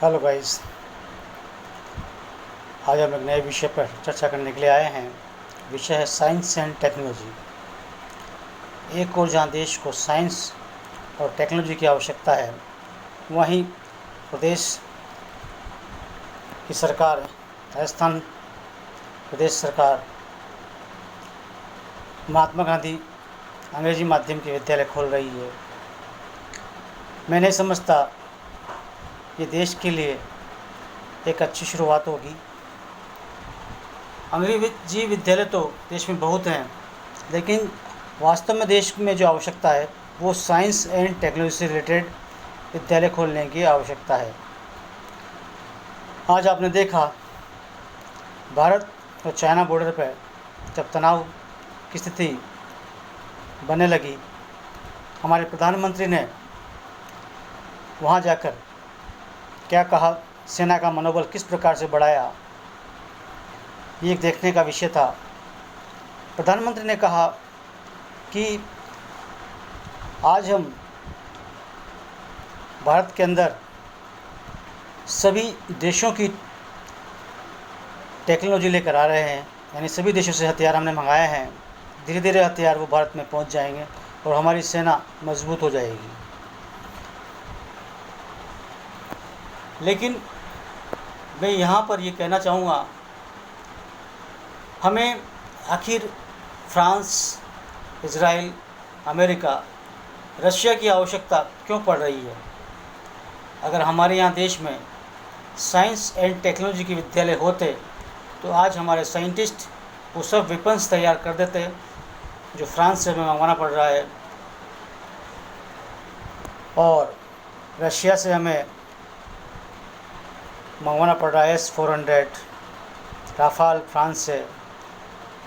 Hello guys. आज हम एक नए विषय पर चर्चा करने के लिए आए हैं। विषय है साइंस एंड टेक्नोलॉजी। एक और जहाँ देश को साइंस और टेक्नोलॉजी की आवश्यकता है, वहीं प्रदेश की सरकार, राजस्थान प्रदेश सरकार, महात्मा गांधी अंग्रेजी माध्यम के विद्यालय खोल रही है। मैं नहीं समझता ये देश के लिए एक अच्छी शुरुआत होगी। अंग्रेजी विद्यालय तो देश में बहुत हैं, लेकिन वास्तव में देश में जो आवश्यकता है वो साइंस एंड टेक्नोलॉजी से रिलेटेड विद्यालय खोलने की आवश्यकता है। आज आपने देखा, भारत और चाइना बॉर्डर पर जब तनाव की स्थिति बनने लगी, हमारे प्रधानमंत्री ने वहाँ जाकर क्या कहा, सेना का मनोबल किस प्रकार से बढ़ाया, ये एक देखने का विषय था। प्रधानमंत्री ने कहा कि आज हम भारत के अंदर सभी देशों की टेक्नोलॉजी लेकर आ रहे हैं, यानी सभी देशों से हथियार हमने मंगाए हैं। धीरे धीरे हथियार वो भारत में पहुंच जाएंगे और हमारी सेना मजबूत हो जाएगी। लेकिन मैं यहाँ पर ये कहना चाहूँगा, हमें आखिर फ्रांस, इजराइल, अमेरिका, रशिया की आवश्यकता क्यों पड़ रही है? अगर हमारे यहाँ देश में साइंस एंड टेक्नोलॉजी के विद्यालय होते तो आज हमारे साइंटिस्ट वो सब वेपन्स तैयार कर देते जो फ्रांस से हमें मंगवाना पड़ रहा है, और रशिया से हमें मंगवाना पड़ रहा है S-400, राफाल फ्रांस से,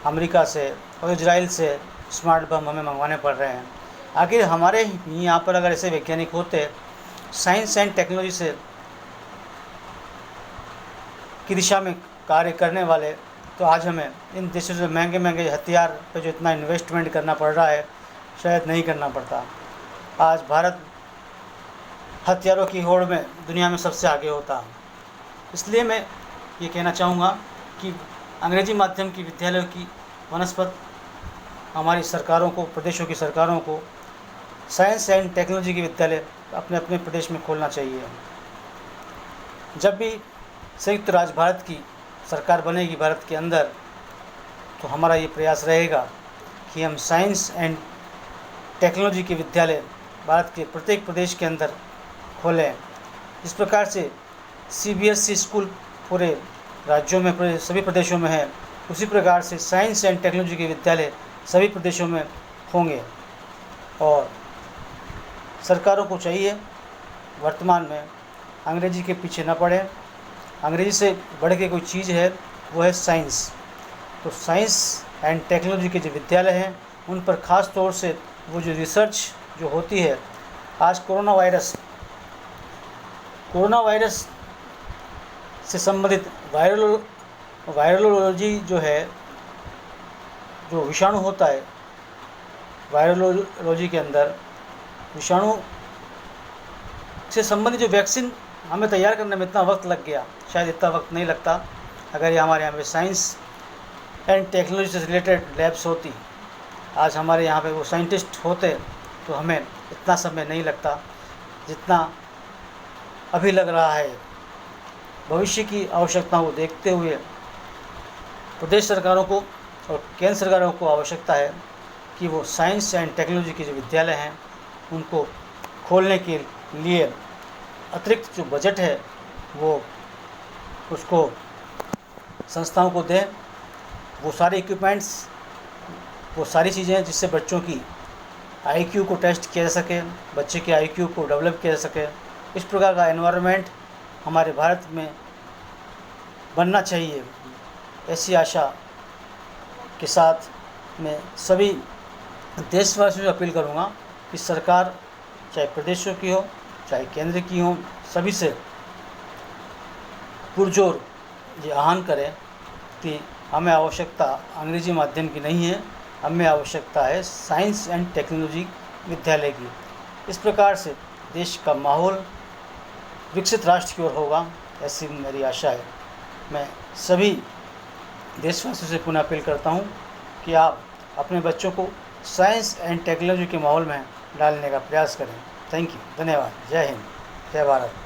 अमेरिका से, और इजराइल से स्मार्ट बम हमें मंगवाने पड़ रहे हैं। आखिर हमारे यहाँ पर अगर ऐसे वैज्ञानिक होते साइंस एंड टेक्नोलॉजी से की दिशा में कार्य करने वाले, तो आज हमें इन देशों से महंगे महंगे हथियार पर जो इतना इन्वेस्टमेंट करना पड़ रहा है, शायद नहीं करना पड़ता। आज भारत हथियारों की होड़ में दुनिया में सबसे आगे होता। इसलिए मैं ये कहना चाहूँगा कि अंग्रेजी माध्यम की विद्यालयों की वनस्पत हमारी सरकारों को, प्रदेशों की सरकारों को साइंस एंड टेक्नोलॉजी के विद्यालय अपने अपने प्रदेश में खोलना चाहिए। जब भी संयुक्त राज्य भारत की सरकार बनेगी भारत के अंदर, तो हमारा ये प्रयास रहेगा कि हम साइंस एंड टेक्नोलॉजी के विद्यालय भारत के प्रत्येक प्रदेश के अंदर खोलें। इस प्रकार से CBSE स्कूल पूरे राज्यों में, पूरे सभी प्रदेशों में है, उसी प्रकार से साइंस एंड टेक्नोलॉजी के विद्यालय सभी प्रदेशों में होंगे। और सरकारों को चाहिए वर्तमान में अंग्रेजी के पीछे न पड़े। अंग्रेजी से बढ़ के कोई चीज़ है वो है साइंस। तो साइंस एंड टेक्नोलॉजी के जो विद्यालय हैं उन पर ख़ास तौर से वो जो रिसर्च जो होती है, आज कोरोना वायरस से संबंधित वायरोलॉजी जो है, जो विषाणु होता है, वायरोलॉजी के अंदर विषाणु से संबंधित जो वैक्सीन हमें तैयार करने में इतना वक्त लग गया, शायद इतना वक्त नहीं लगता अगर ये हमारे यहाँ पे साइंस एंड टेक्नोलॉजी से रिलेटेड लैब्स होती। आज हमारे यहाँ पे वो साइंटिस्ट होते तो हमें इतना समय नहीं लगता जितना अभी लग रहा है। भविष्य की आवश्यकताओं को देखते हुए प्रदेश सरकारों को और केंद्र सरकारों को आवश्यकता है कि वो साइंस एंड टेक्नोलॉजी के जो विद्यालय हैं उनको खोलने के लिए अतिरिक्त जो बजट है वो उसको संस्थाओं को दें। वो सारे इक्विपमेंट्स, वो सारी चीज़ें जिससे बच्चों की IQ को टेस्ट किया जा सके, बच्चे के IQ को डेवलप किया जा सके, इस प्रकार का एनवायरनमेंट हमारे भारत में बनना चाहिए। ऐसी आशा के साथ मैं सभी देशवासियों से अपील करूँगा कि सरकार, चाहे प्रदेशों की हो चाहे केंद्र की हो, सभी से पुरजोर ये आह्वान करें कि हमें आवश्यकता अंग्रेजी माध्यम की नहीं है, हमें आवश्यकता है साइंस एंड टेक्नोलॉजी विद्यालय की। इस प्रकार से देश का माहौल विकसित राष्ट्र की ओर होगा, ऐसी मेरी आशा है। मैं सभी देशवासियों से पुनः अपील करता हूँ कि आप अपने बच्चों को साइंस एंड टेक्नोलॉजी के माहौल में डालने का प्रयास करें। थैंक यू, धन्यवाद। जय हिंद, जय भारत।